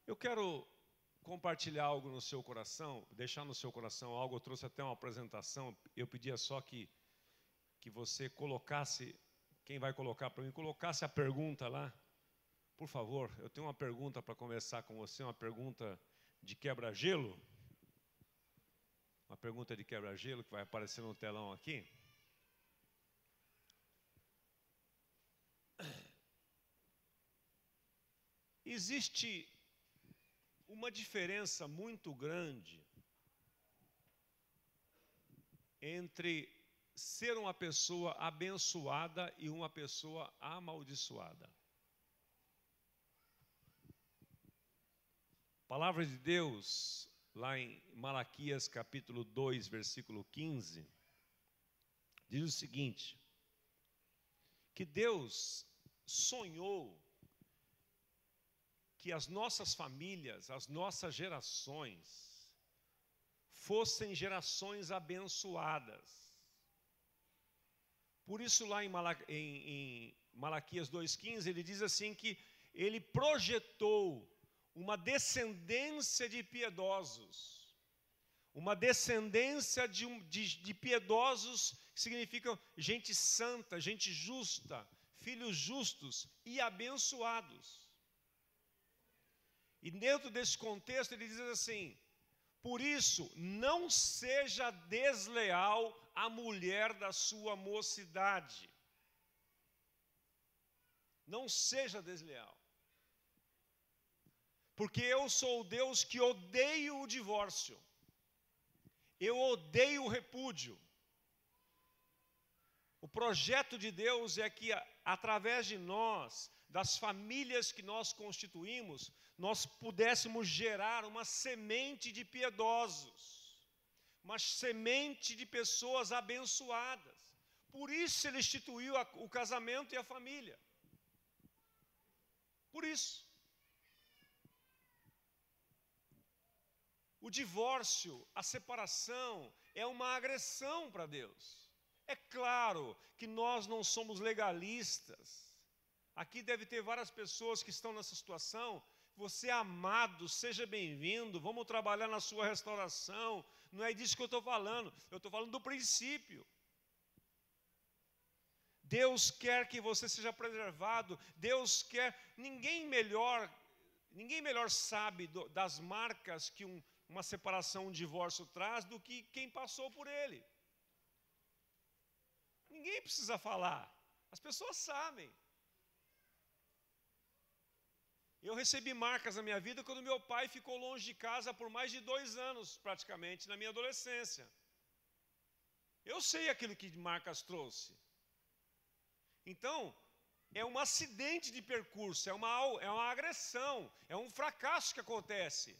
Eu quero compartilhar algo no seu coração, deixar no seu coração algo. Eu trouxe até uma apresentação. Eu pedia só que você colocasse, quem vai colocar para mim, colocasse a pergunta lá. Por favor, eu tenho uma pergunta para conversar com você, uma pergunta de quebra-gelo. Uma pergunta de quebra-gelo que vai aparecer no telão aqui. Existe uma diferença muito grande entre ser uma pessoa abençoada e uma pessoa amaldiçoada. A palavra de Deus, lá em Malaquias capítulo 2, versículo 15, diz o seguinte, que Deus sonhou que as nossas famílias, as nossas gerações, fossem gerações abençoadas. Por isso lá em Malaquias 2,15, ele diz assim que ele projetou uma descendência de piedosos. Uma descendência de piedosos, que significam gente santa, gente justa, filhos justos e abençoados. E dentro desse contexto ele diz assim, por isso não seja desleal a mulher da sua mocidade. Não seja desleal. Porque eu sou o Deus que odeio o divórcio. Eu odeio o repúdio. O projeto de Deus é que, através de nós, das famílias que nós constituímos, nós pudéssemos gerar uma semente de piedosos, uma semente de pessoas abençoadas. Por isso ele instituiu o casamento e a família. Por isso. O divórcio, a separação, é uma agressão para Deus. É claro que nós não somos legalistas. Aqui deve ter várias pessoas que estão nessa situação. Você é amado, seja bem-vindo, vamos trabalhar na sua restauração. Não é disso que eu estou falando do princípio. Deus quer que você seja preservado, Deus quer, ninguém melhor sabe das marcas que uma separação, um divórcio traz do que quem passou por ele. Ninguém precisa falar, as pessoas sabem. Eu recebi marcas na minha vida quando meu pai ficou longe de casa por mais de 2 anos, praticamente, na minha adolescência. Eu sei aquilo que marcas trouxe. Então, é um acidente de percurso, é uma agressão, é um fracasso que acontece.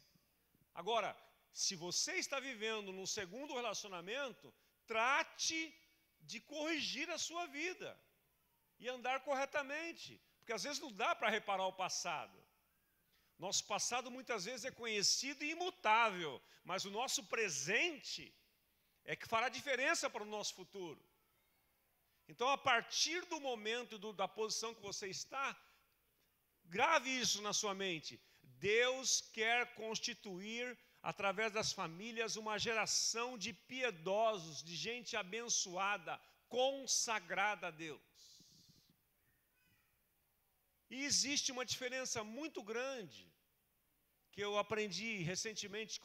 Agora, se você está vivendo num segundo relacionamento, trate de corrigir a sua vida e andar corretamente, porque às vezes não dá para reparar o passado. Nosso passado muitas vezes é conhecido e imutável, mas o nosso presente é que fará diferença para o nosso futuro. Então, a partir do momento da posição que você está, grave isso na sua mente. Deus quer constituir, através das famílias, uma geração de piedosos, de gente abençoada, consagrada a Deus. E existe uma diferença muito grande, que eu aprendi recentemente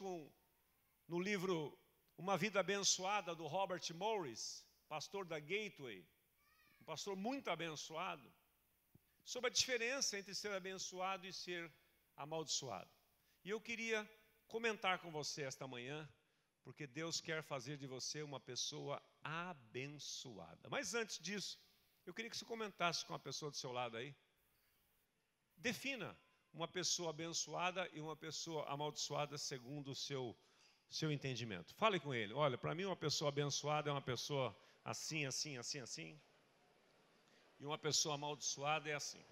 no livro Uma Vida Abençoada, do Robert Morris, pastor da Gateway, um pastor muito abençoado, sobre a diferença entre ser abençoado e ser amaldiçoado. E eu queria comentar com você esta manhã, porque Deus quer fazer de você uma pessoa abençoada. Mas antes disso, eu queria que você comentasse com a pessoa do seu lado aí. Defina uma pessoa abençoada e uma pessoa amaldiçoada segundo o seu entendimento. Fale com ele. Olha, para mim uma pessoa abençoada é uma pessoa assim, assim, assim, assim. E uma pessoa amaldiçoada é assim.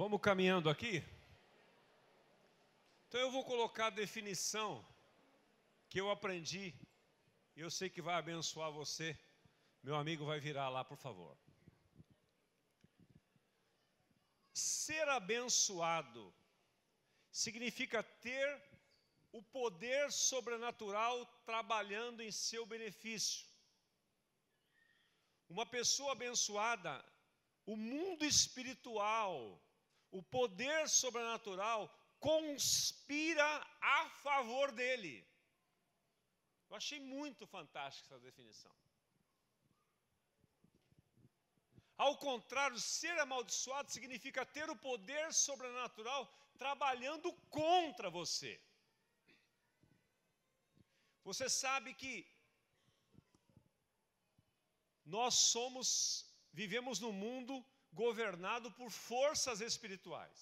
Vamos caminhando aqui? Então eu vou colocar a definição que eu aprendi, e eu sei que vai abençoar você. Meu amigo vai virar lá, por favor. Ser abençoado significa ter o poder sobrenatural trabalhando em seu benefício. Uma pessoa abençoada, o mundo espiritual, o poder sobrenatural conspira a favor dele. Eu achei muito fantástica essa definição. Ao contrário, ser amaldiçoado significa ter o poder sobrenatural trabalhando contra você. Você sabe que nós vivemos num mundo governado por forças espirituais.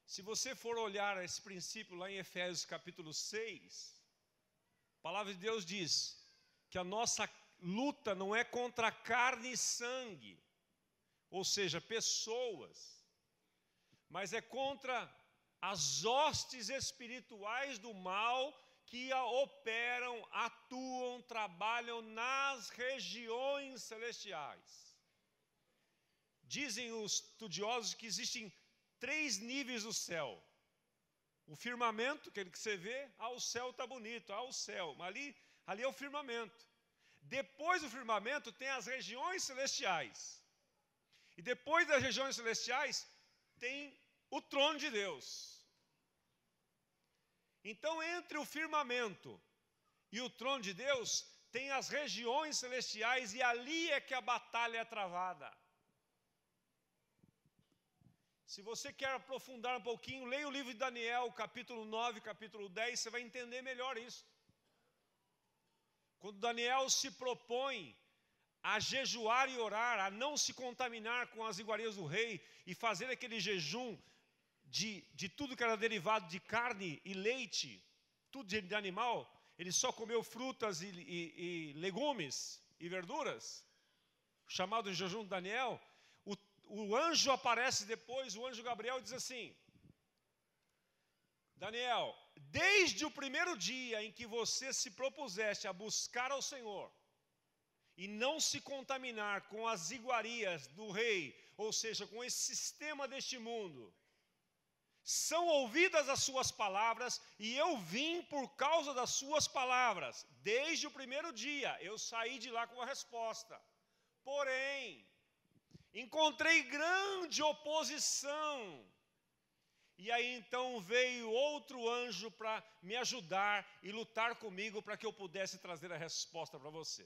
Se você for olhar esse princípio lá em Efésios capítulo 6, a palavra de Deus diz que a nossa luta não é contra carne e sangue, ou seja, pessoas, mas é contra as hostes espirituais do mal que operam, atuam, trabalham nas regiões celestiais. Dizem os estudiosos que existem 3 níveis do céu. O firmamento, aquele que você vê, o céu está bonito, o céu, mas ali é o firmamento. Depois do firmamento tem as regiões celestiais. E depois das regiões celestiais tem o trono de Deus. Então, entre o firmamento e o trono de Deus, tem as regiões celestiais, e ali é que a batalha é travada. Se você quer aprofundar um pouquinho, leia o livro de Daniel, capítulo 9, capítulo 10, você vai entender melhor isso. Quando Daniel se propõe a jejuar e orar, a não se contaminar com as iguarias do rei, e fazer aquele jejum de tudo que era derivado de carne e leite, tudo de animal, ele só comeu frutas e legumes e verduras, chamado jejum de Daniel. O anjo aparece depois, o anjo Gabriel diz assim: Daniel, desde o primeiro dia em que você se propuseste a buscar ao Senhor e não se contaminar com as iguarias do rei, ou seja, com esse sistema deste mundo, são ouvidas as suas palavras, e eu vim por causa das suas palavras. Desde o primeiro dia eu saí de lá com a resposta. Porém, encontrei grande oposição. E aí então veio outro anjo para me ajudar e lutar comigo para que eu pudesse trazer a resposta para você.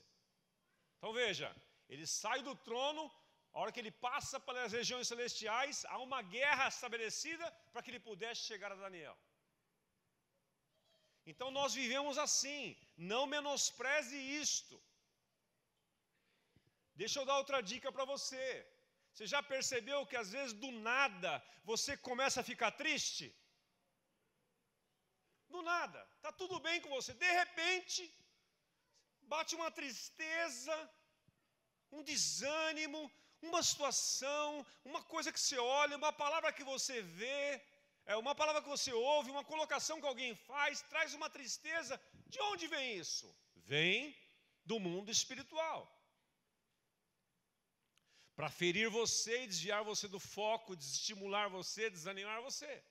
Então veja, ele sai do trono, a hora que ele passa pelas regiões celestiais, há uma guerra estabelecida para que ele pudesse chegar a Daniel. Então nós vivemos assim, não menospreze isto. Deixa eu dar outra dica para você. Você já percebeu que às vezes do nada você começa a ficar triste? Do nada, está tudo bem com você, de repente bate uma tristeza, um desânimo, uma situação, uma coisa que você olha, uma palavra que você vê, uma palavra que você ouve, uma colocação que alguém faz, traz uma tristeza. De onde vem isso? Vem do mundo espiritual. Para ferir você e desviar você do foco, desestimular você, desanimar você.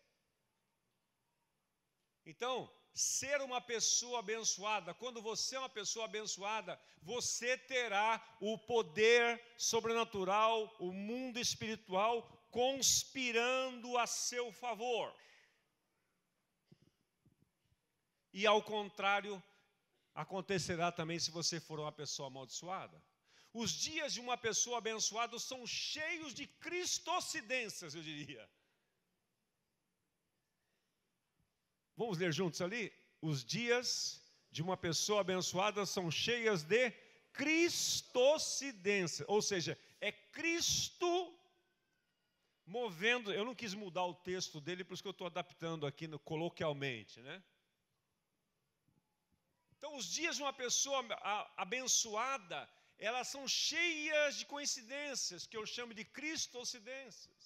Então, ser uma pessoa abençoada, quando você é uma pessoa abençoada, você terá o poder sobrenatural, o mundo espiritual conspirando a seu favor. E ao contrário, acontecerá também se você for uma pessoa amaldiçoada. Os dias de uma pessoa abençoada são cheios de cristocidências, eu diria. Vamos ler juntos ali? Os dias de uma pessoa abençoada são cheias de cristocidência. Ou seja, é Cristo movendo. Eu não quis mudar o texto dele, por isso que eu estou adaptando aqui coloquialmente, né? Então, os dias de uma pessoa abençoada elas são cheias de coincidências, que eu chamo de cristocidências.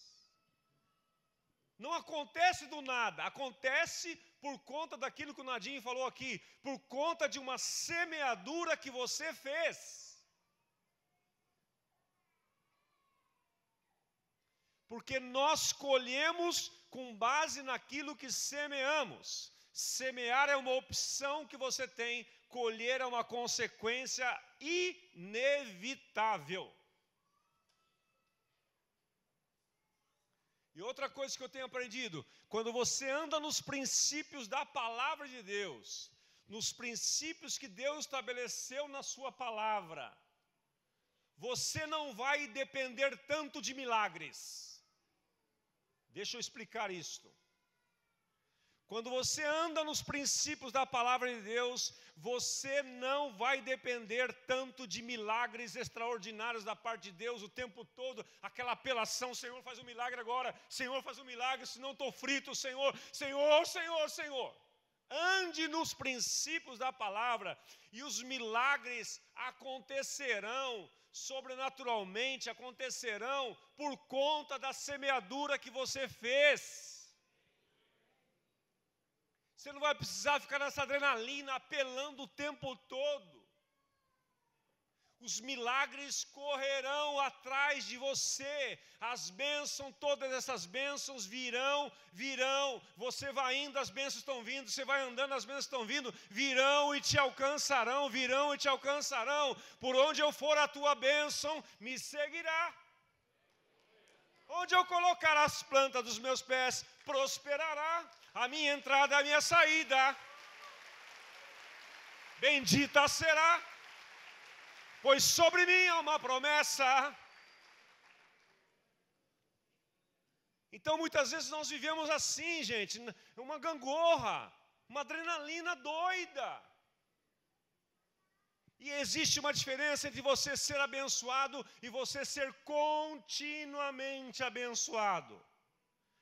Não acontece do nada, acontece por conta daquilo que o Nadinho falou aqui, por conta de uma semeadura que você fez. Porque nós colhemos com base naquilo que semeamos. Semear é uma opção que você tem, colher é uma consequência inevitável. E outra coisa que eu tenho aprendido, quando você anda nos princípios da palavra de Deus, nos princípios que Deus estabeleceu na sua palavra, você não vai depender tanto de milagres. Deixa eu explicar isto. Quando você anda nos princípios da palavra de Deus, você não vai depender tanto de milagres extraordinários da parte de Deus o tempo todo, aquela apelação, Senhor, faz um milagre agora, Senhor, faz um milagre, senão estou frito, Senhor, Senhor, Senhor, Senhor. Ande nos princípios da palavra e os milagres acontecerão, sobrenaturalmente acontecerão por conta da semeadura que você fez. Você não vai precisar ficar nessa adrenalina apelando o tempo todo. Os milagres correrão atrás de você. As bênçãos, todas essas bênçãos virão. Você vai indo, as bênçãos estão vindo. Você vai andando, as bênçãos estão vindo. Virão e te alcançarão. Por onde eu for, a tua bênção me seguirá. Onde eu colocar as plantas dos meus pés, prosperará. A minha entrada, a minha saída. Bendita será. Pois sobre mim há uma promessa. Então, muitas vezes nós vivemos assim, gente, uma gangorra, uma adrenalina doida. E existe uma diferença entre você ser abençoado e você ser continuamente abençoado.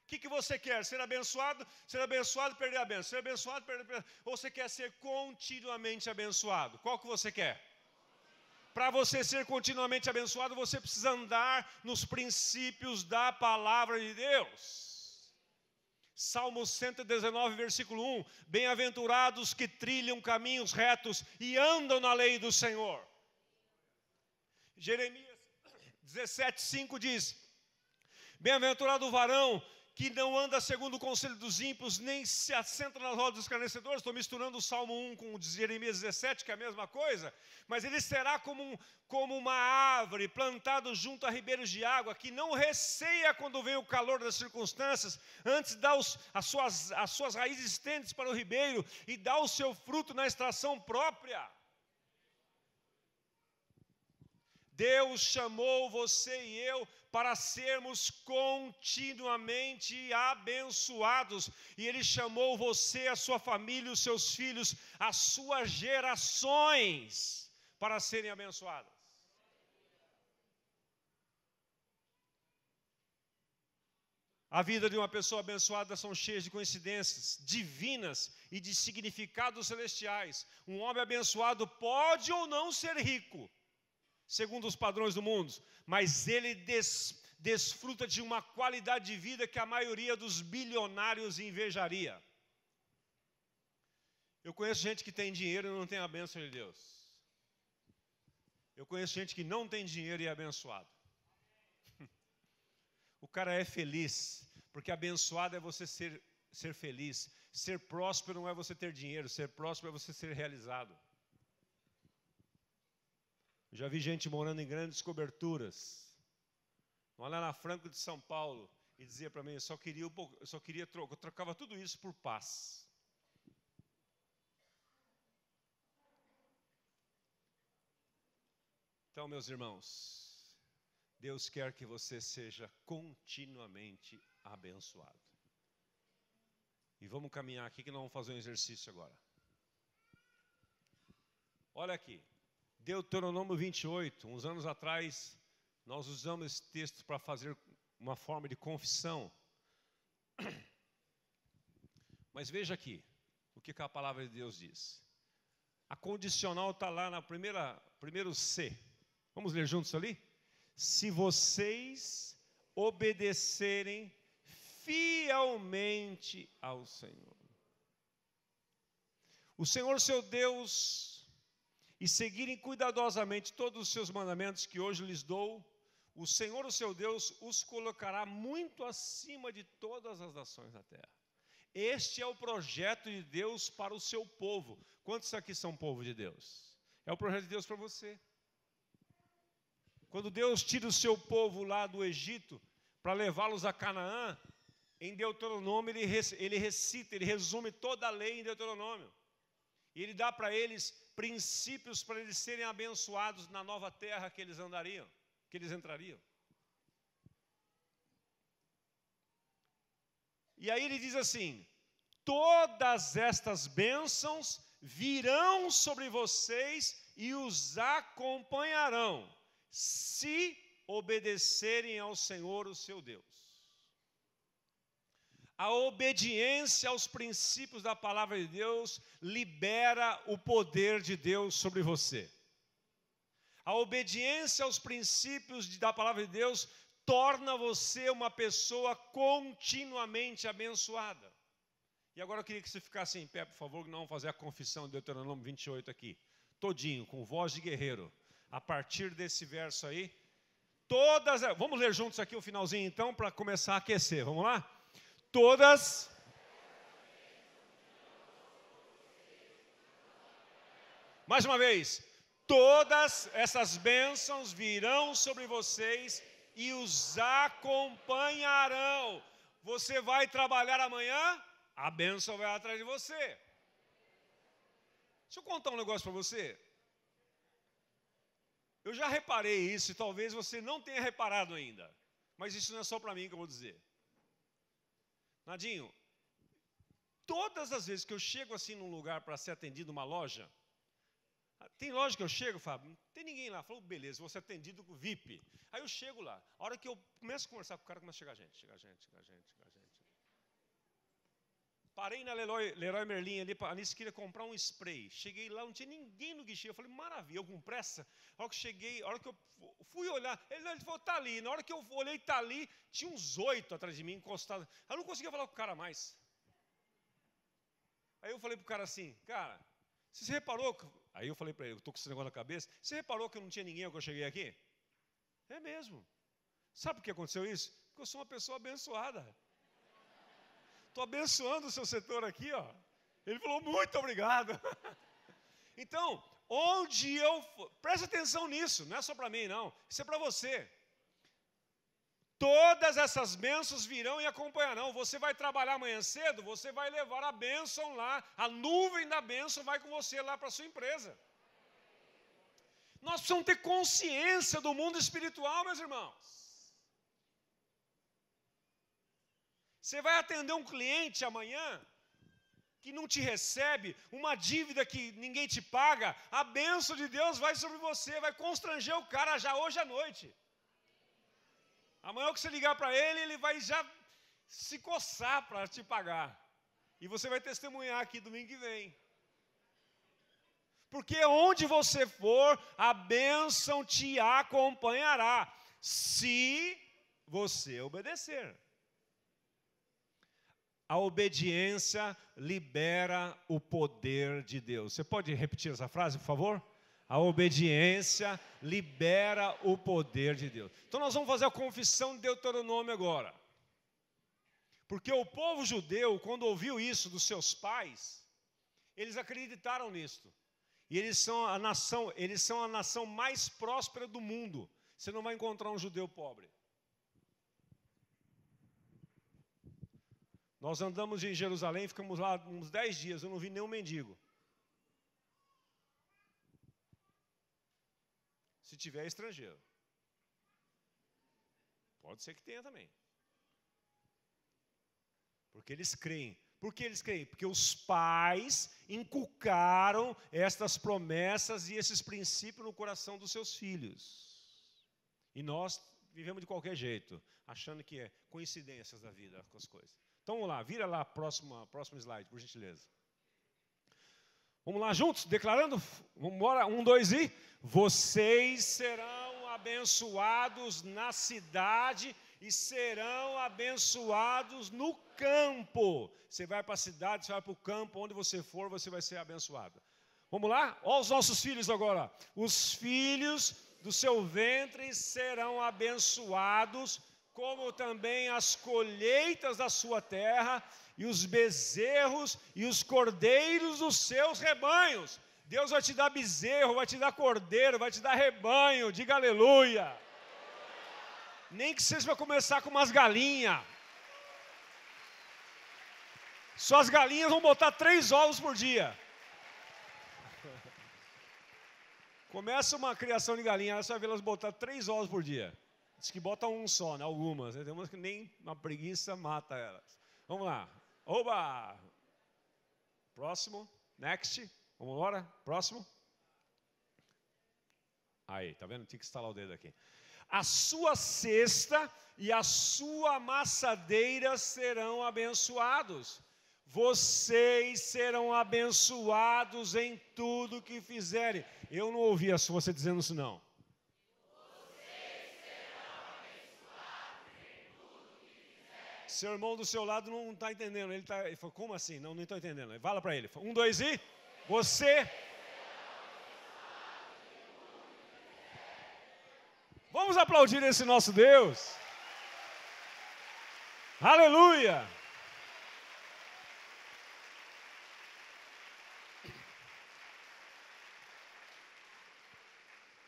O que você quer? Ser abençoado, perder a bênção. Ser abençoado, perder a bênção. Ou você quer ser continuamente abençoado? Qual que você quer? Para você ser continuamente abençoado, você precisa andar nos princípios da palavra de Deus. Salmo 119, versículo 1. Bem-aventurados que trilham caminhos retos e andam na lei do Senhor. Jeremias 17, 5 diz: bem-aventurado o varão que não anda segundo o conselho dos ímpios, nem se assenta nas rodas dos escarnecedores. Estou misturando o Salmo 1 com o de Jeremias 17, que é a mesma coisa. Mas ele será como uma árvore plantada junto a ribeiros de água, que não receia quando vem o calor das circunstâncias, antes dá as suas raízes estendem para o ribeiro e dá o seu fruto na estação própria. Deus chamou você e eu para sermos continuamente abençoados. E Ele chamou você, a sua família, os seus filhos, as suas gerações para serem abençoadas. A vida de uma pessoa abençoada são cheias de coincidências divinas e de significados celestiais. Um homem abençoado pode ou não ser rico, segundo os padrões do mundo, mas ele desfruta de uma qualidade de vida que a maioria dos bilionários invejaria. Eu conheço gente que tem dinheiro e não tem a bênção de Deus. Eu conheço gente que não tem dinheiro e é abençoado. O cara é feliz, porque abençoado é você ser feliz. Ser próspero não é você ter dinheiro, ser próspero é você ser realizado. Já vi gente morando em grandes coberturas. Lá na Franco de São Paulo, e dizia para mim, eu trocava tudo isso por paz. Então, meus irmãos, Deus quer que você seja continuamente abençoado. E vamos caminhar aqui que nós vamos fazer um exercício agora. Olha aqui. Deuteronômio 28, uns anos atrás, nós usamos esse texto para fazer uma forma de confissão. Mas veja aqui, o que a palavra de Deus diz. A condicional está lá na primeiro C. Vamos ler juntos ali? Se vocês obedecerem fielmente ao Senhor. O Senhor seu Deus, e seguirem cuidadosamente todos os seus mandamentos que hoje lhes dou, o Senhor o seu Deus os colocará muito acima de todas as nações da terra. Este é o projeto de Deus para o seu povo. Quantos aqui são povo de Deus? É o projeto de Deus para você. Quando Deus tira o seu povo lá do Egito para levá-los a Canaã, em Deuteronômio ele resume toda a lei em Deuteronômio. E ele dá para eles princípios para eles serem abençoados na nova terra que eles entrariam. E aí ele diz assim: todas estas bênçãos virão sobre vocês e os acompanharão, se obedecerem ao Senhor, o seu Deus. A obediência aos princípios da palavra de Deus libera o poder de Deus sobre você. A obediência aos princípios da palavra de Deus torna você uma pessoa continuamente abençoada. E agora eu queria que você ficasse em pé, por favor, que nós vamos fazer a confissão de Deuteronômio 28 aqui. Todinho, com voz de guerreiro. A partir desse verso aí, vamos ler juntos aqui o finalzinho então, para começar a aquecer. Vamos lá? Todas mais uma vez, todas essas bênçãos virão sobre vocês e os acompanharão. Você vai trabalhar amanhã, a bênção vai atrás de você. Deixa eu contar um negócio para você. Eu já reparei isso e talvez você não tenha reparado ainda. Mas isso não é só para mim que eu vou dizer. Nadinho, todas as vezes que eu chego assim num lugar para ser atendido numa loja, tem loja que eu chego, Fábio, não tem ninguém lá. Falou, beleza, vou ser atendido com VIP. Aí eu chego lá, a hora que eu começo a conversar com o cara, começa a chegar gente. Parei na Leroy Merlin ali, a Alice queria comprar um spray. Cheguei lá, não tinha ninguém no guichê. Eu falei, maravilha, eu com pressa. A hora que cheguei, a hora que eu fui olhar, ele falou, tá ali. Na hora que eu olhei, tá ali, tinha uns 8 atrás de mim, encostados. Eu não conseguia falar com o cara mais. Aí eu falei pro cara assim, cara, você reparou? Aí eu falei para ele, eu tô com esse negócio na cabeça. Você reparou que não tinha ninguém quando eu cheguei aqui? É mesmo. Sabe por que aconteceu isso? Porque eu sou uma pessoa abençoada. Estou abençoando o seu setor aqui, ó. Ele falou, muito obrigado. Então, onde eu for, preste atenção nisso, não é só para mim, não. Isso é para você. Todas essas bênçãos virão e acompanharão. Você vai trabalhar amanhã cedo, você vai levar a bênção lá, a nuvem da bênção vai com você lá para a sua empresa. Nós precisamos ter consciência do mundo espiritual, meus irmãos. Você vai atender um cliente amanhã que não te recebe, uma dívida que ninguém te paga, a bênção de Deus vai sobre você, vai constranger o cara já hoje à noite. Amanhã que você ligar para ele, ele vai já se coçar para te pagar. E você vai testemunhar aqui domingo que vem. Porque onde você for, a bênção te acompanhará, se você obedecer. A obediência libera o poder de Deus. Você pode repetir essa frase, por favor? A obediência libera o poder de Deus. Então nós vamos fazer a confissão de Deuteronômio agora. Porque o povo judeu, quando ouviu isso dos seus pais, eles acreditaram nisto. E eles são a nação mais próspera do mundo. Você não vai encontrar um judeu pobre. Nós andamos em Jerusalém, ficamos lá uns 10 dias, eu não vi nenhum mendigo. Se tiver, é estrangeiro. Pode ser que tenha também. Porque eles creem. Por que eles creem? Porque os pais inculcaram estas promessas e esses princípios no coração dos seus filhos. E nós vivemos de qualquer jeito, achando que é coincidências da vida com as coisas. Então vamos lá, vira lá a próximo slide, por gentileza. Vamos lá juntos, declarando? Vamos embora, 1, 2 e... Vocês serão abençoados na cidade e serão abençoados no campo. Você vai para a cidade, você vai para o campo, onde você for, você vai ser abençoado. Vamos lá? Olha os nossos filhos agora. Os filhos do seu ventre serão abençoados, como também as colheitas da sua terra, e os bezerros e os cordeiros dos seus rebanhos. Deus vai te dar bezerro, vai te dar cordeiro, vai te dar rebanho. Diga aleluia. Nem que seja para começar com umas galinhas. Suas galinhas vão botar 3 ovos por dia. Começa uma criação de galinha, você vai ver elas botar 3 ovos por dia. Diz que botam um só, né? Algumas. Tem umas que nem uma preguiça mata elas. Vamos lá. Oba! Próximo. Next. Vamos embora? Próximo. Aí, tá vendo? Tinha que instalar o dedo aqui. A sua cesta e a sua amassadeira serão abençoados. Vocês serão abençoados em tudo que fizerem. Eu não ouvi você dizendo isso, não. Vocês serão abençoados em tudo que fizerem. Seu irmão do seu lado não está entendendo. Ele falou, como assim? Não estou entendendo. Fala para ele. 1, 2 e... Você... Vamos aplaudir esse nosso Deus. Aleluia.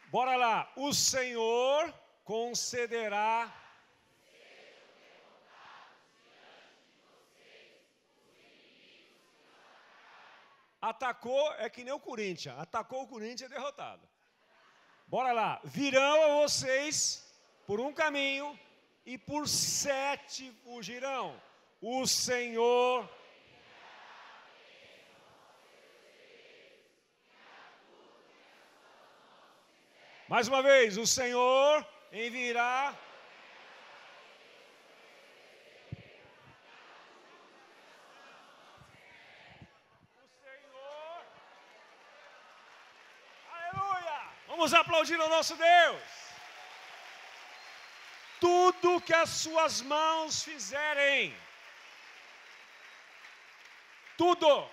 Bora lá. O Senhor concederá. Atacou é que nem o Corinthians. Atacou o Corinthians é derrotado. Bora lá. Virão a vocês por um caminho e por 7 fugirão. O Senhor... Mais uma vez, o Senhor enviará... Vamos aplaudir ao nosso Deus. Tudo que as suas mãos fizerem, tudo,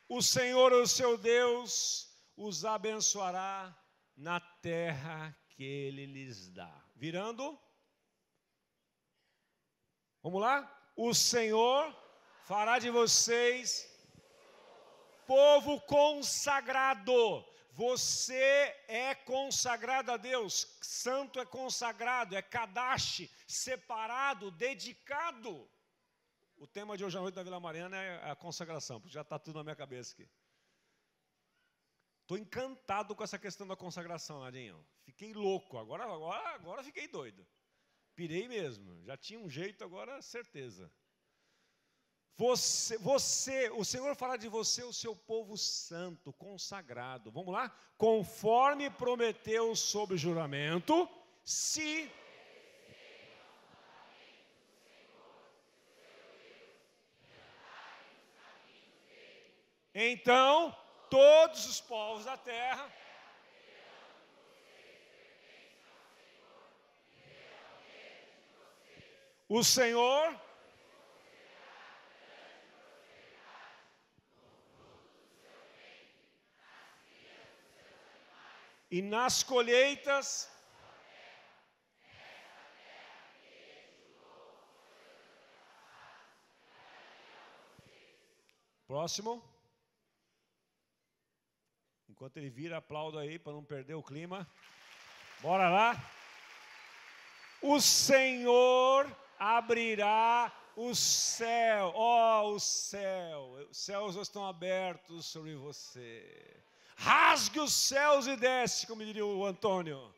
o Senhor, o seu Deus, os abençoará na terra que Ele lhes dá. Virando. Vamos lá? O Senhor fará de vocês povo consagrado. Você é consagrado a Deus, santo é consagrado, é kadash, separado, dedicado. O tema de hoje à noite da Vila Mariana é a consagração, porque já está tudo na minha cabeça aqui. Estou encantado com essa questão da consagração, Nadinho. Fiquei louco, agora fiquei doido. Pirei mesmo, já tinha um jeito, agora certeza. O Senhor fará de você o seu povo santo, consagrado. Vamos lá? Conforme prometeu sob juramento, se... Então, todos os povos da terra... O Senhor... E nas colheitas, próximo. Enquanto ele vira, aplaudo aí para não perder o clima. Bora lá. O Senhor abrirá o céu. O céu. Os céus estão abertos sobre você. Rasgue os céus e desce, como diria o Antônio,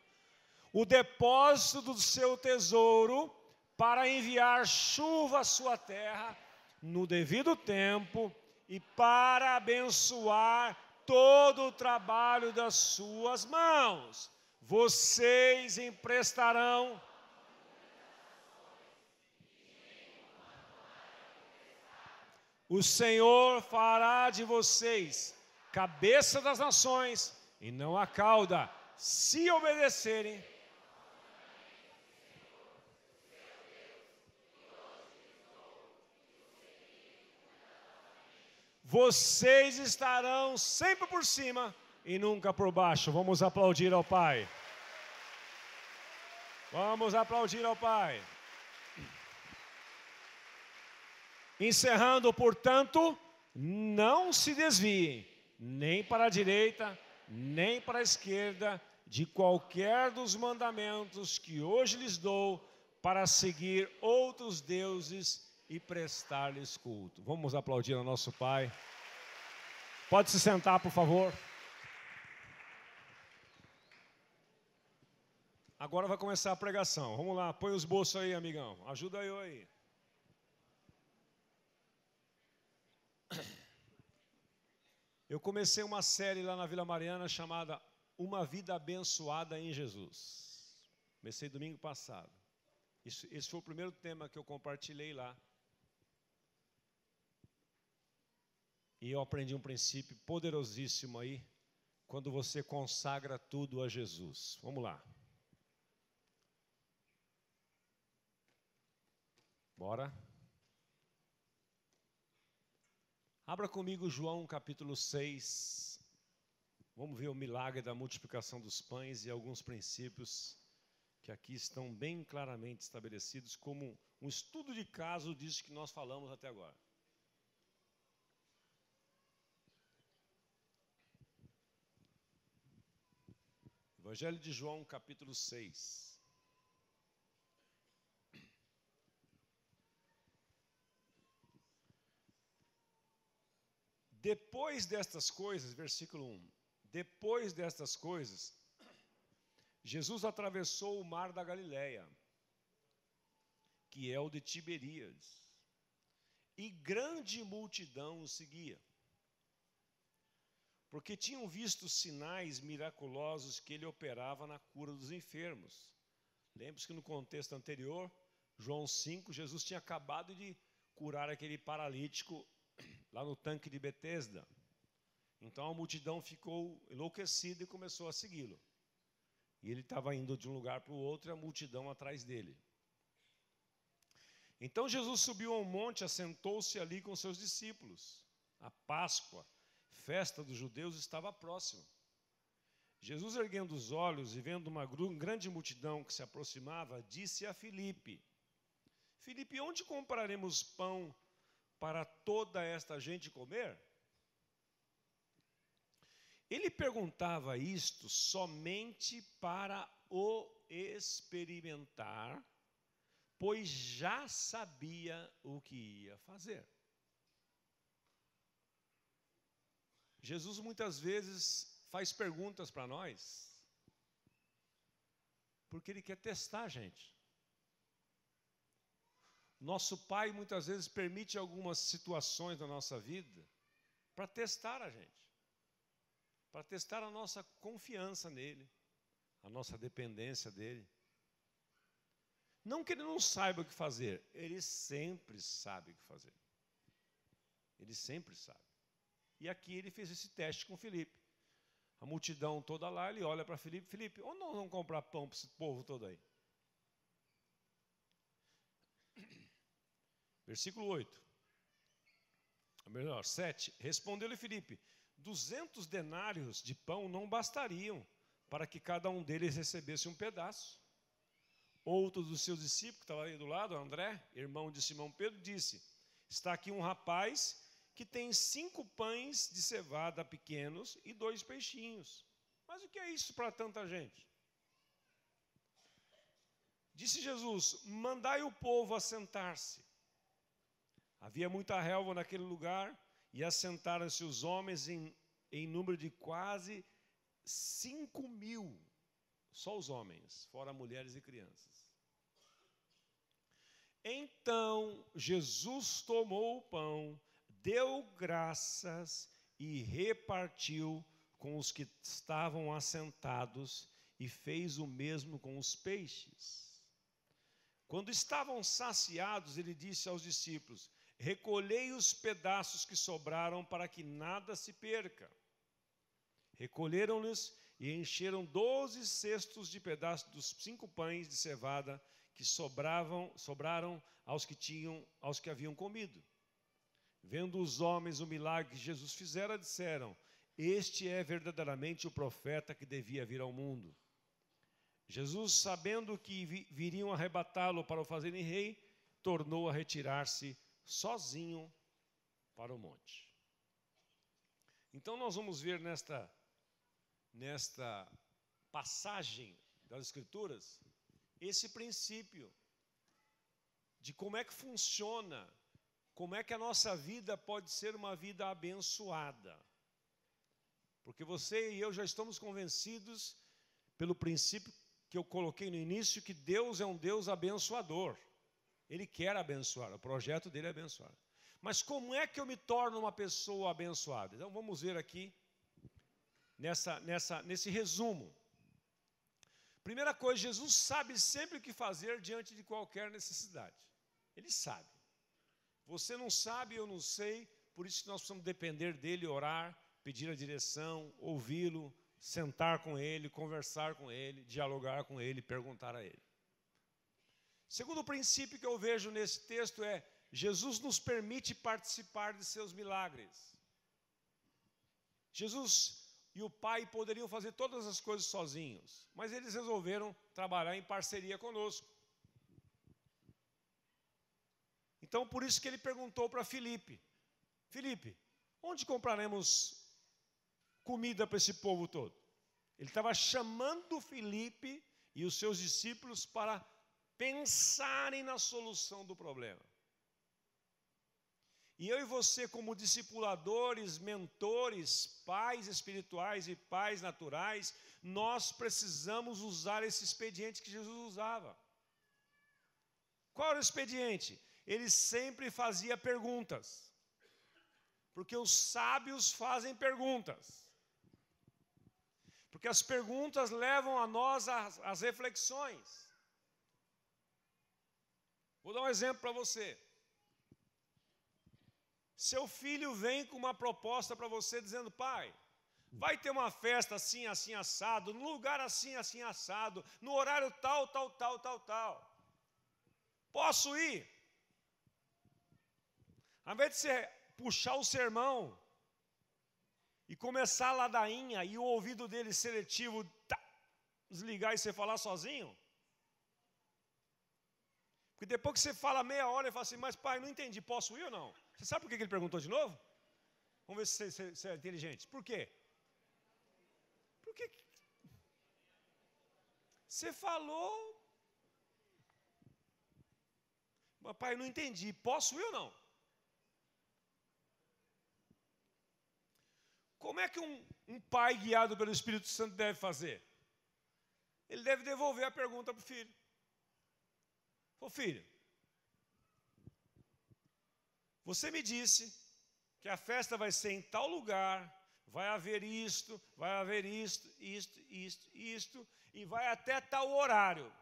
o depósito do seu tesouro para enviar chuva à sua terra no devido tempo e para abençoar todo o trabalho das suas mãos. Vocês emprestarão... O Senhor fará de vocês cabeça das nações, e não a cauda, se obedecerem, vocês estarão sempre por cima e nunca por baixo. Vamos aplaudir ao Pai. Vamos aplaudir ao Pai. Encerrando, portanto, não se desviem, nem para a direita, nem para a esquerda, de qualquer dos mandamentos que hoje lhes dou, para seguir outros deuses e prestar-lhes culto. Vamos aplaudir ao nosso Pai. Pode se sentar, por favor. Agora vai começar a pregação. Vamos lá, põe os bolsos aí, amigão. Ajuda eu aí. Eu comecei uma série lá na Vila Mariana chamada Uma Vida Abençoada em Jesus. Comecei domingo passado. Esse foi o primeiro tema que eu compartilhei lá. E eu aprendi um princípio poderosíssimo aí, quando você consagra tudo a Jesus. Vamos lá. Bora. Abra comigo João capítulo 6. Vamos ver o milagre da multiplicação dos pães e alguns princípios que aqui estão bem claramente estabelecidos como um estudo de caso disso que nós falamos até agora. Evangelho de João, capítulo 6. Depois destas coisas, versículo 1. Depois destas coisas, Jesus atravessou o mar da Galileia, que é o de Tiberíades, e grande multidão o seguia, porque tinham visto sinais miraculosos que ele operava na cura dos enfermos. Lembre-se que no contexto anterior, João 5, Jesus tinha acabado de curar aquele paralítico lá no tanque de Betesda. Então a multidão ficou enlouquecida e começou a segui-lo. E ele estava indo de um lugar para o outro e a multidão atrás dele. Então Jesus subiu ao monte, assentou-se ali com seus discípulos. A Páscoa, festa dos judeus, estava próxima. Jesus, erguendo os olhos e vendo uma grande multidão que se aproximava, disse a Filipe: Filipe, onde compraremos pão para toda esta gente comer? Ele perguntava isto somente para o experimentar, pois já sabia o que ia fazer. Jesus muitas vezes faz perguntas para nós, porque Ele quer testar a gente. Nosso Pai muitas vezes permite algumas situações da nossa vida para testar a gente, para testar a nossa confiança nele, a nossa dependência dele. Não que Ele não saiba o que fazer, Ele sempre sabe o que fazer. Ele sempre sabe. E aqui Ele fez esse teste com Filipe. A multidão toda lá, Ele olha para Filipe: Filipe, onde nós vamos comprar pão para esse povo todo aí? Versículo 8. Melhor, 7. Respondeu-lhe Filipe: 200 denários de pão não bastariam para que cada um deles recebesse um pedaço. Outro dos seus discípulos, que estava ali do lado, André, irmão de Simão Pedro, disse: está aqui um rapaz que tem 5 pães de cevada pequenos e 2 peixinhos. Mas o que é isso para tanta gente? Disse Jesus: mandai o povo assentar-se. Havia muita relva naquele lugar, e assentaram-se os homens em número de quase 5.000. Só os homens, fora mulheres e crianças. Então Jesus tomou o pão, deu graças e repartiu com os que estavam assentados, e fez o mesmo com os peixes. Quando estavam saciados, ele disse aos discípulos: recolhei os pedaços que sobraram para que nada se perca. Recolheram-nos e encheram 12 cestos de pedaços dos 5 pães de cevada que sobraram aos que haviam comido. Vendo os homens o milagre que Jesus fizera, disseram: este é verdadeiramente o profeta que devia vir ao mundo. Jesus, sabendo que viriam arrebatá-lo para o fazerem rei, tornou a retirar-se sozinho para o monte. Então nós vamos ver nesta passagem das Escrituras esse princípio de como é que funciona, como é que a nossa vida pode ser uma vida abençoada. Porque você e eu já estamos convencidos pelo princípio que eu coloquei no início, que Deus é um Deus abençoador. Ele quer abençoar, o projeto dele é abençoar. Mas como é que eu me torno uma pessoa abençoada? Então vamos ver aqui, nesse resumo. Primeira coisa, Jesus sabe sempre o que fazer diante de qualquer necessidade. Ele sabe. Você não sabe, eu não sei, por isso que nós precisamos depender dele, orar, pedir a direção, ouvi-lo, sentar com ele, conversar com ele, dialogar com ele, perguntar a ele. Segundo princípio que eu vejo nesse texto é: Jesus nos permite participar de seus milagres. Jesus e o Pai poderiam fazer todas as coisas sozinhos, mas eles resolveram trabalhar em parceria conosco. Então, por isso que ele perguntou para Filipe: Filipe, onde compraremos comida para esse povo todo? Ele estava chamando Filipe e os seus discípulos para pensarem na solução do problema. E eu e você, como discipuladores, mentores, pais espirituais e pais naturais, nós precisamos usar esse expediente que Jesus usava. Qual era o expediente? Ele sempre fazia perguntas, porque os sábios fazem perguntas, porque as perguntas levam a nós às reflexões. Vou dar um exemplo para você. Seu filho vem com uma proposta para você dizendo: pai, vai ter uma festa assim, assim, assado, no lugar assim, assim, assado, no horário tal, tal, tal, tal, tal. Posso ir? Ao invés de você puxar o sermão e começar a ladainha e o ouvido dele seletivo desligar e você falar sozinho, porque depois que você fala meia hora, ele fala assim: mas pai, não entendi, posso ir ou não? Você sabe por que ele perguntou de novo? Vamos ver se você é inteligente. Por quê? Porque você falou, mas pai, não entendi, posso ir ou não? Como é que um pai guiado pelo Espírito Santo deve fazer? Ele deve devolver a pergunta para o filho. Ô filho, você me disse que a festa vai ser em tal lugar, vai haver isto, e vai até tal horário.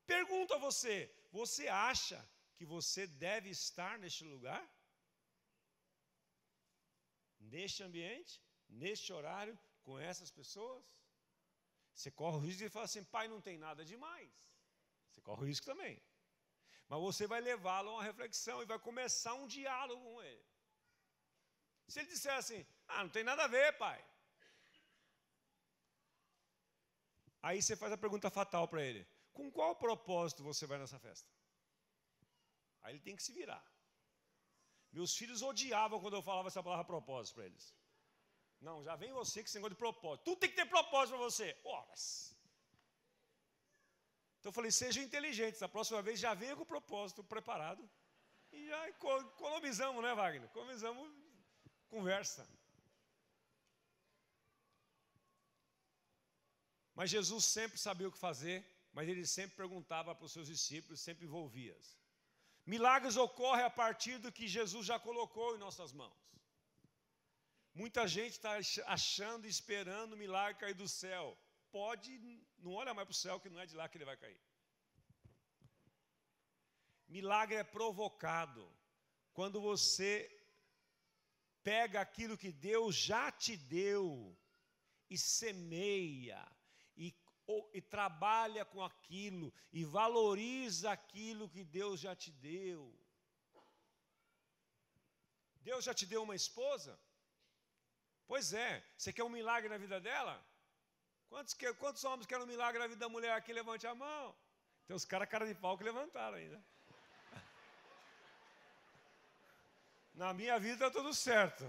Pergunto a você, você acha que você deve estar neste lugar? Neste ambiente? Neste horário? Com essas pessoas? Você corre o risco de falar assim: pai, não tem nada demais. Você corre o risco também. Mas você vai levá-lo a uma reflexão e vai começar um diálogo com ele. Se ele disser assim: não tem nada a ver, pai. Aí você faz a pergunta fatal para ele: com qual propósito você vai nessa festa? Aí ele tem que se virar. Meus filhos odiavam quando eu falava essa palavra propósito para eles. Não, já vem você que você gosta de propósito. Tudo tem que ter propósito para você. Horas. Então eu falei: sejam inteligentes, da próxima vez já venha com o propósito preparado. E já economizamos, né, Wagner? Economizamos conversa. Mas Jesus sempre sabia o que fazer, mas ele sempre perguntava para os seus discípulos, sempre envolvia-os. Milagres ocorrem a partir do que Jesus já colocou em nossas mãos. Muita gente está achando e esperando o milagre cair do céu. Não olha mais para o céu, que não é de lá que ele vai cair. Milagre é provocado quando você pega aquilo que Deus já te deu e semeia, e trabalha com aquilo, e valoriza aquilo que Deus já te deu. Deus já te deu uma esposa? Pois é, você quer um milagre na vida dela? Quantos homens querem um milagre na vida da mulher aqui? Levante a mão. Tem uns caras cara de pau que levantaram ainda. Na minha vida está tudo certo.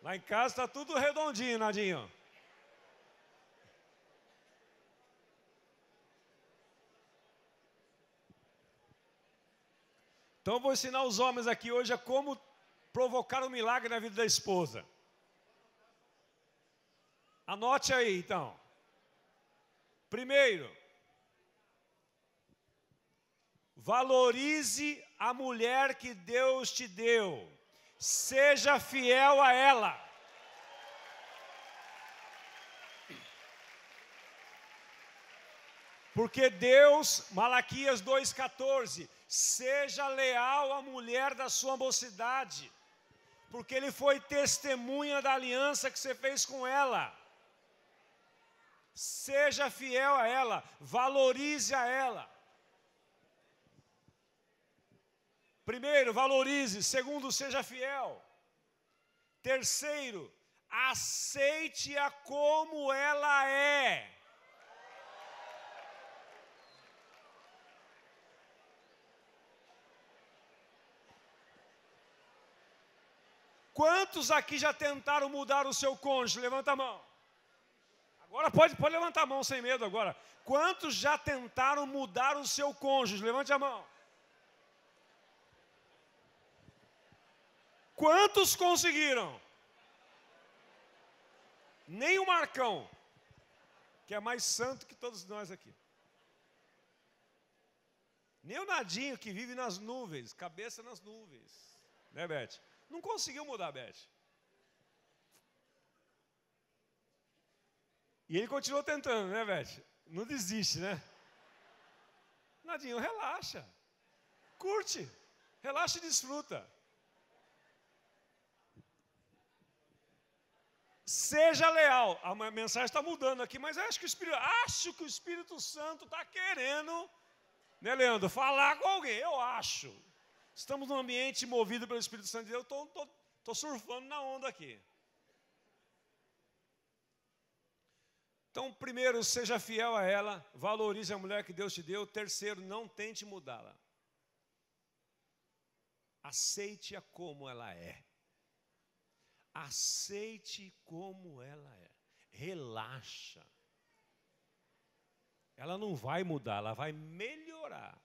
Lá em casa está tudo redondinho, Nadinho. Então eu vou ensinar os homens aqui hoje a como provocar um milagre na vida da esposa. Anote aí, então. Primeiro, valorize a mulher que Deus te deu. Seja fiel a ela. Porque Deus, Malaquias 2,14, seja leal à mulher da sua mocidade, porque Ele foi testemunha da aliança que você fez com ela. Seja fiel a ela, valorize a ela. Primeiro, valorize. Segundo, seja fiel. Terceiro, aceite-a como ela é. Quantos aqui já tentaram mudar o seu cônjuge? Levanta a mão. Agora pode levantar a mão sem medo agora. Quantos já tentaram mudar o seu cônjuge? Levante a mão. Quantos conseguiram? Nem o Marcão, que é mais santo que todos nós aqui. Nem o Nadinho, que vive nas nuvens, cabeça nas nuvens. Né, Beth? Não conseguiu mudar, Beth. E ele continuou tentando, né, Beth? Não desiste, né? Nadinho, relaxa. Curte. Relaxa e desfruta. Seja leal. A mensagem está mudando aqui, mas acho que o Espírito Santo está querendo, né, Leandro, falar com alguém. Eu acho. Estamos num ambiente movido pelo Espírito Santo de Deus. Eu estou surfando na onda aqui. Então, primeiro, seja fiel a ela. Valorize a mulher que Deus te deu. Terceiro, não tente mudá-la. Aceite-a como ela é. Aceite como ela é. Relaxa. Ela não vai mudar, ela vai melhorar.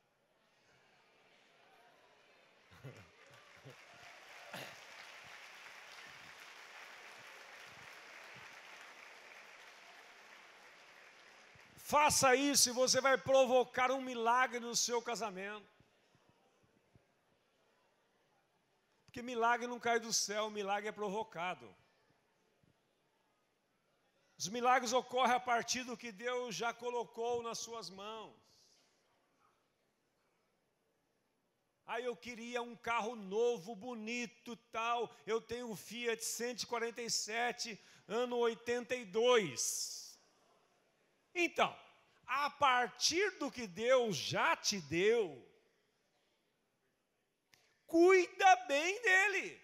Faça isso e você vai provocar um milagre no seu casamento. Porque milagre não cai do céu, milagre é provocado. Os milagres ocorrem a partir do que Deus já colocou nas suas mãos. Aí eu queria um carro novo, bonito, tal. Eu tenho um Fiat 147, ano 82. Então, a partir do que Deus já te deu, cuida bem dele.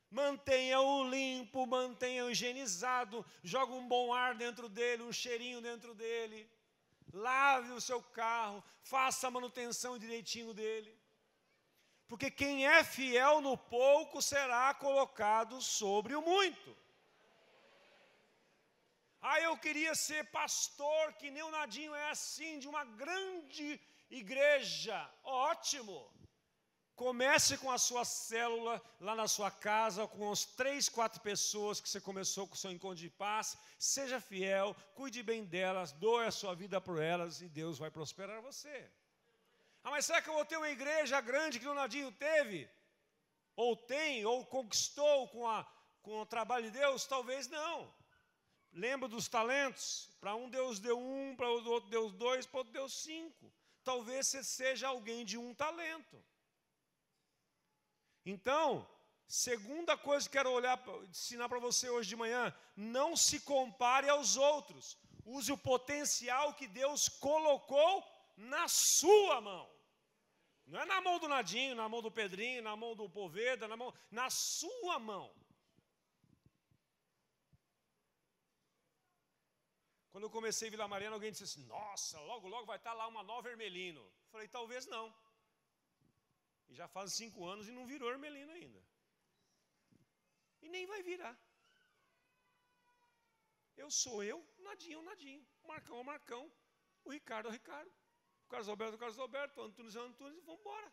Mantenha-o limpo, mantenha-o higienizado, joga um bom ar dentro dele, um cheirinho dentro dele. Lave o seu carro, faça a manutenção direitinho dele. Porque quem é fiel no pouco será colocado sobre o muito. Eu queria ser pastor, que nem o Nadinho é assim, de uma grande igreja. Ótimo! Comece com a sua célula, lá na sua casa, com as 3, 4 pessoas que você começou com o seu encontro de paz. Seja fiel, cuide bem delas, doe a sua vida por elas e Deus vai prosperar você. Mas será que eu vou ter uma igreja grande que o Nadinho teve? Ou tem, ou conquistou com o trabalho de Deus? Talvez não. Lembra dos talentos? Para um Deus deu 1, para o outro Deus 2, para o outro Deus 5. Talvez você seja alguém de um talento. Então, Segunda coisa que quero ensinar para você hoje de manhã: não se compare aos outros. Use o potencial que Deus colocou na sua mão. Não é na mão do Nadinho, na mão do Pedrinho, na mão do Poveda, na sua mão. Quando eu comecei em Vila Mariana, alguém disse assim: nossa, logo, logo vai estar lá uma nova Hermelino. Eu falei: talvez não. E já faz 5 anos e não virou Hermelino ainda. E nem vai virar. Eu sou eu, Nadinho é o Nadinho, o Marcão é o Marcão, o Ricardo é o Ricardo, o Carlos Alberto é o Carlos Alberto, o Antunes é o Antunes, e vamos embora.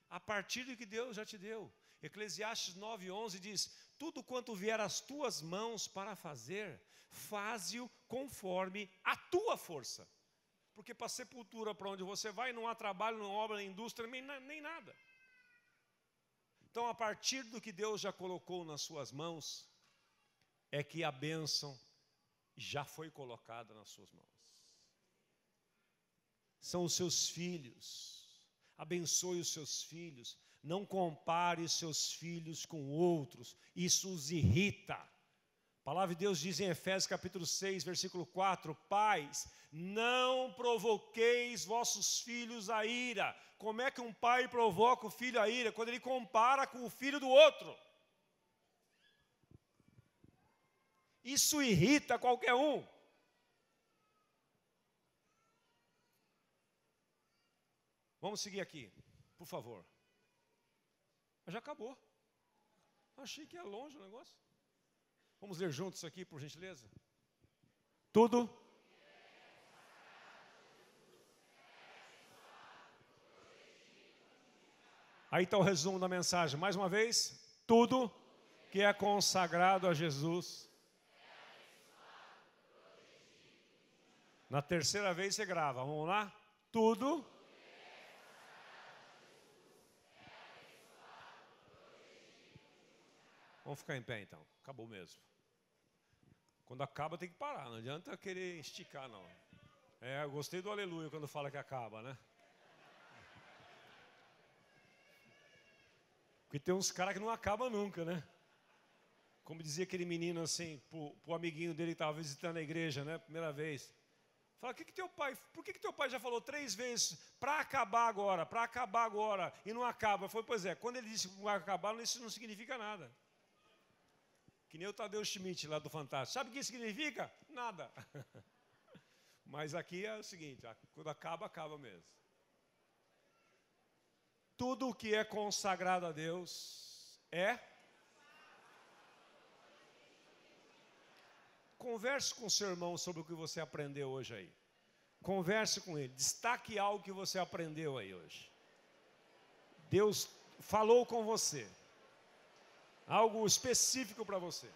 A partir do que Deus já te deu. Eclesiastes 9:11 diz: tudo quanto vier às tuas mãos para fazer, faze-o conforme a tua força. Porque para a sepultura, para onde você vai, não há trabalho, não há obra, nem indústria, nem nada. Então, a partir do que Deus já colocou nas suas mãos, é que a bênção já foi colocada nas suas mãos. São os seus filhos. Abençoe os seus filhos. Não compare os seus filhos com outros. Isso os irrita. A palavra de Deus diz em Efésios capítulo 6, versículo 4: pais, não provoqueis vossos filhos a ira. Como é que um pai provoca o filho a ira? Quando ele compara com o filho do outro. Isso irrita qualquer um. Vamos seguir aqui, por favor. Mas já acabou. Achei que ia longe o negócio. Vamos ler juntos aqui, por gentileza. Tudo. Aí está o resumo da mensagem. Mais uma vez. Tudo que é consagrado a Jesus. Na terceira vez você grava. Vamos lá? Tudo. Vamos ficar em pé então. Acabou mesmo. Quando acaba tem que parar. Não adianta querer esticar não. Eu gostei do aleluia quando fala que acaba, né? Porque tem uns caras que não acabam nunca, né? Como dizia aquele menino assim, pro amiguinho dele que estava visitando a igreja, né? Primeira vez. Fala: por que teu pai já falou 3 vezes para acabar agora, e não acaba? Foi: pois é, quando ele disse que vai acabar, isso não significa nada. Que nem o Tadeu Schmidt lá do Fantástico. Sabe o que significa? Nada. Mas aqui é o seguinte: quando acaba, acaba mesmo. Tudo o que é consagrado a Deus é. Converse com o seu irmão sobre o que você aprendeu hoje aí. Converse com ele. Destaque algo que você aprendeu aí hoje. Deus falou com você. Algo específico para você.